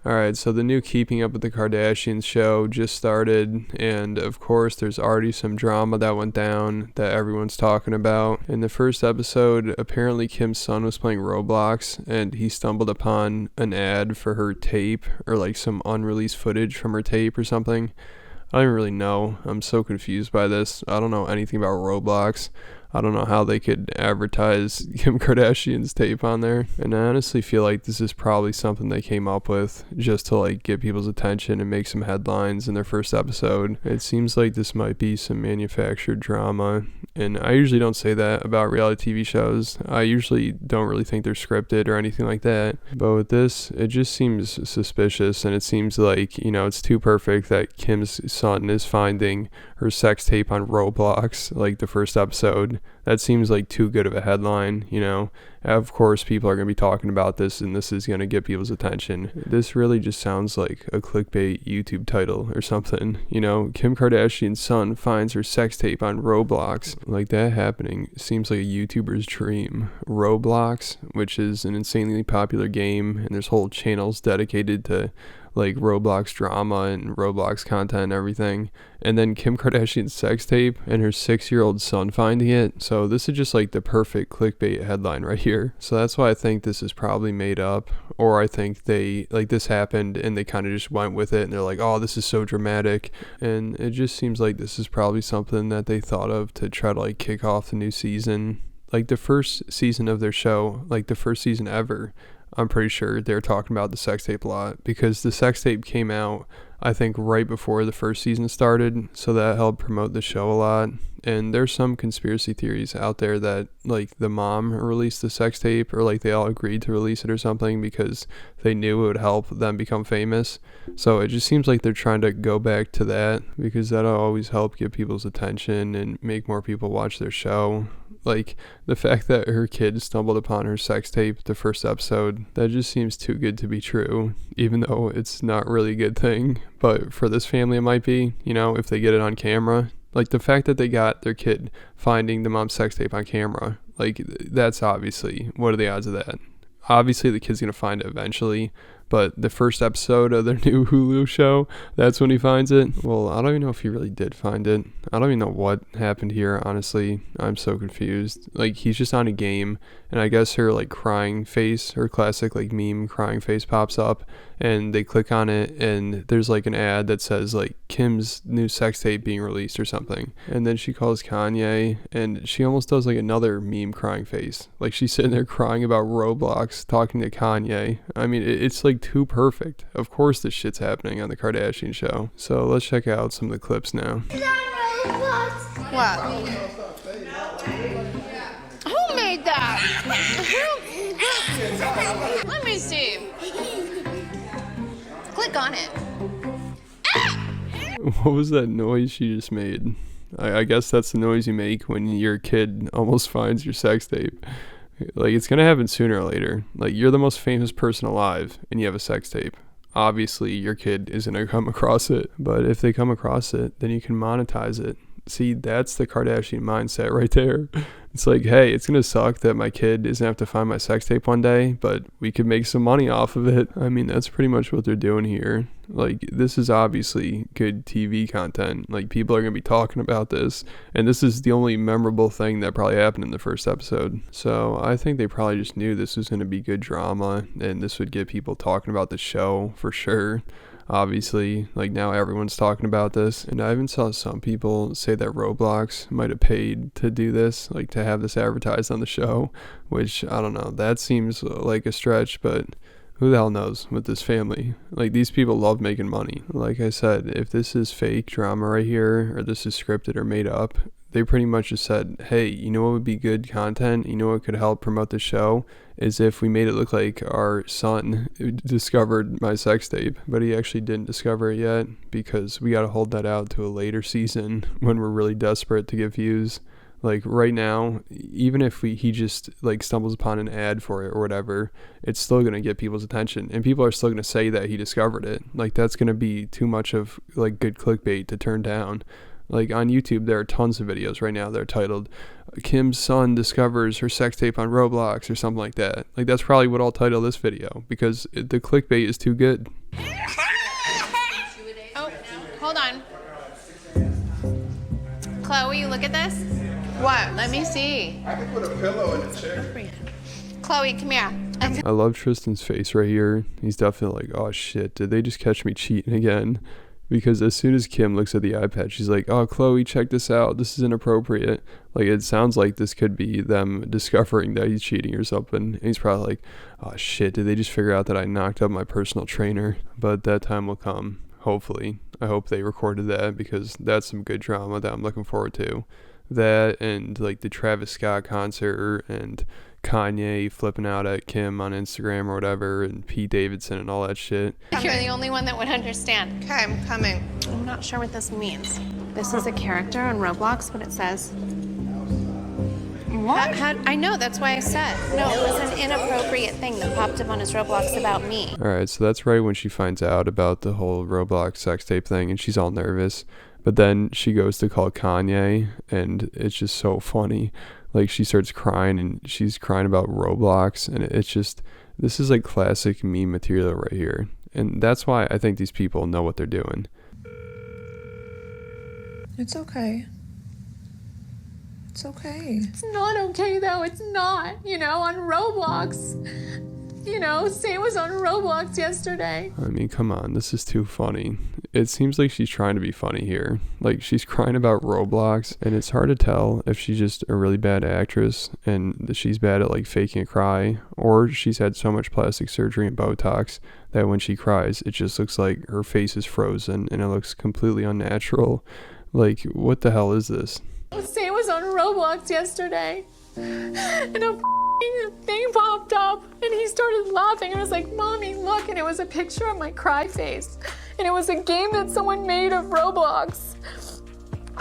Alright, so the new Keeping Up with the Kardashians show just started, and of course there's already some drama that went down that everyone's talking about. In the first episode, apparently Kim's son was playing Roblox, and he stumbled upon an ad for her tape, or like some unreleased footage from her tape or something. I don't even really know. I'm so confused by this. I don't know anything about Roblox. I don't know how they could advertise Kim Kardashian's tape on there. And I honestly feel like this is probably something they came up with just to like get people's attention and make some headlines in their first episode. It seems like this might be some manufactured drama. And I usually don't say that about reality TV shows. I usually don't really think they're scripted or anything like that. But with this, it just seems suspicious, and it seems like, it's too perfect that Kim's son is finding her sex tape on Roblox, like the first episode. That seems like too good of a headline, Of course, people are going to be talking about this, and this is going to get people's attention. This really just sounds like a clickbait YouTube title or something, Kim Kardashian's son finds her sex tape on Roblox. Like, that happening seems like a YouTuber's dream. Roblox, which is an insanely popular game, and there's whole channels dedicated to like Roblox drama and Roblox content and everything, and then Kim Kardashian's sex tape and her 6-year-old son finding it. So this is just like the perfect clickbait headline right here. So that's why I think this is probably made up, or I think they like this happened and they kind of just went with it and they're like, oh, this is so dramatic. And it just seems like this is probably something that they thought of to try to like kick off the new season. Like the first season of their show, like the first season ever, I'm pretty sure they're talking about the sex tape a lot, because the sex tape came out, I think, right before the first season started, so that helped promote the show a lot. And there's some conspiracy theories out there that like the mom released the sex tape, or like they all agreed to release it or something because they knew it would help them become famous. So it just seems like they're trying to go back to that, because that'll always help get people's attention and make more people watch their show. Like, the fact that her kid stumbled upon her sex tape the first episode, that just seems too good to be true, even though it's not really a good thing. But for this family, it might be, if they get it on camera. Like, the fact that they got their kid finding the mom's sex tape on camera, like, that's obviously, what are the odds of that? Obviously, the kid's going to find it eventually, but the first episode of their new Hulu show, that's when he finds it. Well, I don't even know if he really did find it. I don't even know what happened here, honestly. I'm so confused. Like, he's just on a game, and I guess her, like, crying face, her classic, like, meme crying face pops up, and they click on it, and there's, like, an ad that says, like, Kim's new sex tape being released or something. And then she calls Kanye, and she almost does, like, another meme crying face. Like, she's sitting there crying about Roblox, talking to Kanye. I mean, it's, like, too perfect. Of course this shit's happening on the Kardashian show. So let's check out some of the clips now. What? Who made that? Let me see. Click on it. What was that noise she just made? I guess that's the noise you make when your kid almost finds your sex tape. Like, it's gonna happen sooner or later. Like, you're the most famous person alive and you have a sex tape. Obviously your kid is gonna come across it, but if they come across it, then you can monetize it. See, that's the Kardashian mindset right there. It's like, hey, it's gonna suck that my kid is gonna have to find my sex tape one day, but we could make some money off of it. I mean, that's pretty much what they're doing here. Like, this is obviously good TV content. Like, people are gonna be talking about this, and this is the only memorable thing that probably happened in the first episode. So I think they probably just knew this was gonna be good drama, and this would get people talking about the show for sure. Obviously, like, now everyone's talking about this, and I even saw some people say that Roblox might have paid to do this, like to have this advertised on the show, which I don't know, that seems like a stretch, but who the hell knows with this family. Like, these people love making money. Like I said, if this is fake drama right here, or this is scripted or made up, they pretty much just said, hey, you know what would be good content? You know what could help promote the show? Is if we made it look like our son discovered my sex tape, but he actually didn't discover it yet, because we got to hold that out to a later season when we're really desperate to get views. Like, right now, even if he just like stumbles upon an ad for it or whatever, it's still going to get people's attention, and people are still going to say that he discovered it. Like, that's going to be too much of like good clickbait to turn down. Like, on YouTube, there are tons of videos right now that are titled, Kim's son discovers her sex tape on Roblox, or something like that. Like, that's probably what I'll title this video, because the clickbait is too good. hold on. Chloe, look at this. What? Let me see. I can put a pillow in the chair. Chloe, come here. I love Tristan's face right here. He's definitely like, oh shit, did they just catch me cheating again? Because as soon as Kim looks at the iPad, she's like, oh, Chloe, check this out. This is inappropriate. Like, it sounds like this could be them discovering that he's cheating or something. And he's probably like, oh shit, did they just figure out that I knocked up my personal trainer? But that time will come, hopefully. I hope they recorded that, because that's some good drama that I'm looking forward to. That and like the Travis Scott concert and Kanye flipping out at Kim on Instagram or whatever, and Pete Davidson and all that shit. You're the only one that would understand. Okay, I'm coming. I'm not sure what this means. This is a character on Roblox, but it says... What? I know, that's why I said. No, it was an inappropriate thing that popped up on his Roblox about me. Alright, so that's right when she finds out about the whole Roblox sex tape thing, and she's all nervous. But then she goes to call Kanye, and it's just so funny. Like, she starts crying, and she's crying about Roblox, and it's just, this is like classic meme material right here. And that's why I think these people know what they're doing. It's okay. It's okay. It's not okay though, it's not. You know, on Roblox. You know, Sam was on Roblox yesterday. I mean, come on, this is too funny. It seems like she's trying to be funny here. Like, she's crying about Roblox, and it's hard to tell if she's just a really bad actress and she's bad at like faking a cry, or she's had so much plastic surgery and Botox that when she cries, it just looks like her face is frozen and it looks completely unnatural. Like, what the hell is this? Sam was on Roblox yesterday, and a thing popped up, and he started laughing, and I was like, Mommy, look, and it was a picture of my cry face, and it was a game that someone made of Roblox,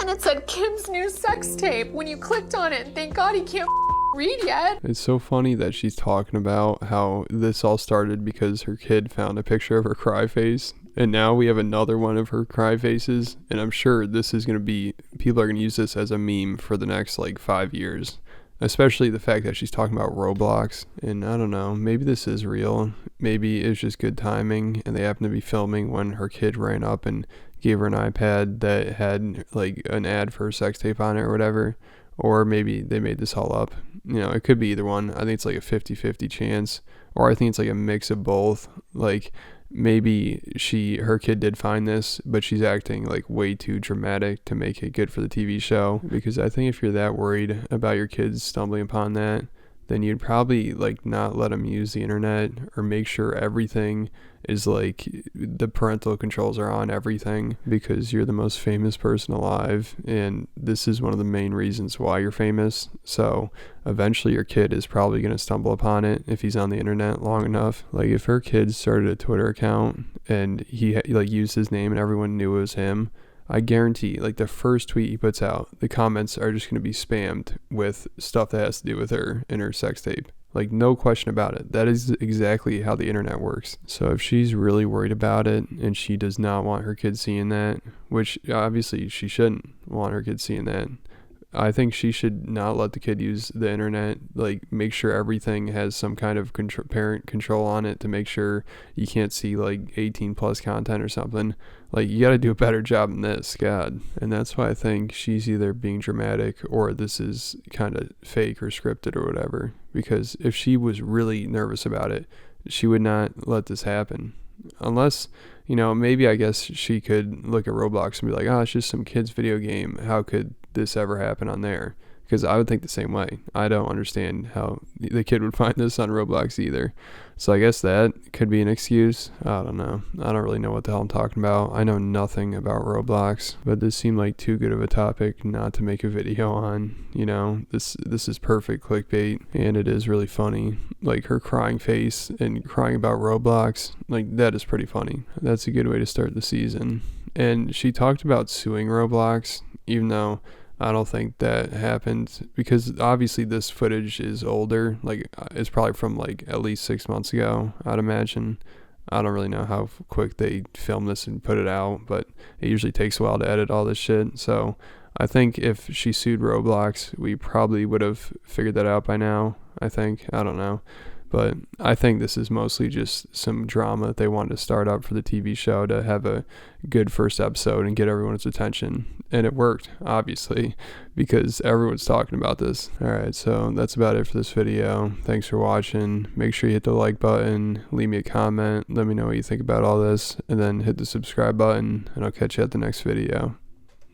and it said Kim's new sex tape. When you clicked on it, thank God he can't read yet. It's so funny that she's talking about how this all started because her kid found a picture of her cry face, and now we have another one of her cry faces, and I'm sure this is going to be, people are going to use this as a meme for the next like 5 years. Especially the fact that she's talking about Roblox. And I don't know, maybe this is real. Maybe it's just good timing and they happen to be filming when her kid ran up and gave her an iPad that had like an ad for a sex tape on it or whatever. Or maybe they made this all up. You know, it could be either one. I think it's like a 50-50 chance. Or I think it's like a mix of both. Like, maybe her kid did find this, but she's acting like way too dramatic to make it good for the TV show. Because I think if you're that worried about your kids stumbling upon that, then you'd probably like not let them use the internet, or make sure everything is like the parental controls are on everything, because you're the most famous person alive and this is one of the main reasons why you're famous. So eventually your kid is probably going to stumble upon it if he's on the internet long enough. Like, if her kid started a Twitter account and he like used his name and everyone knew it was him, I guarantee like the first tweet he puts out, the comments are just going to be spammed with stuff that has to do with her and her sex tape. Like, no question about it. That is exactly how the internet works. So if she's really worried about it and she does not want her kids seeing that, which obviously she shouldn't want her kids seeing that, I think she should not let the kid use the internet. Like, make sure everything has some kind of parent control on it to make sure you can't see like 18 plus content or something. Like, you got to do a better job than this, God. And that's why I think she's either being dramatic or this is kind of fake or scripted or whatever. Because if she was really nervous about it, she would not let this happen. Unless, you know, maybe I guess she could look at Roblox and be like, oh, it's just some kid's video game. How could this ever happen on there? Because I would think the same way. I don't understand how the kid would find this on Roblox either. So I guess that could be an excuse. I don't know. I don't really know what the hell I'm talking about. I know nothing about Roblox, but this seemed like too good of a topic not to make a video on. You know, this is perfect clickbait, and it is really funny. Like, her crying face and crying about Roblox, like, that is pretty funny. That's a good way to start the season. And she talked about suing Roblox, even though I don't think that happened, because obviously this footage is older. Like, it's probably from like at least 6 months ago, I'd imagine. I don't really know how quick they film this and put it out, but it usually takes a while to edit all this shit. So I think if she sued Roblox, we probably would have figured that out by now, I think. I don't know. But I think this is mostly just some drama that they wanted to start up for the TV show to have a good first episode and get everyone's attention. And it worked, obviously, because everyone's talking about this. Alright, so that's about it for this video. Thanks for watching. Make sure you hit the like button, leave me a comment, let me know what you think about all this, and then hit the subscribe button, and I'll catch you at the next video.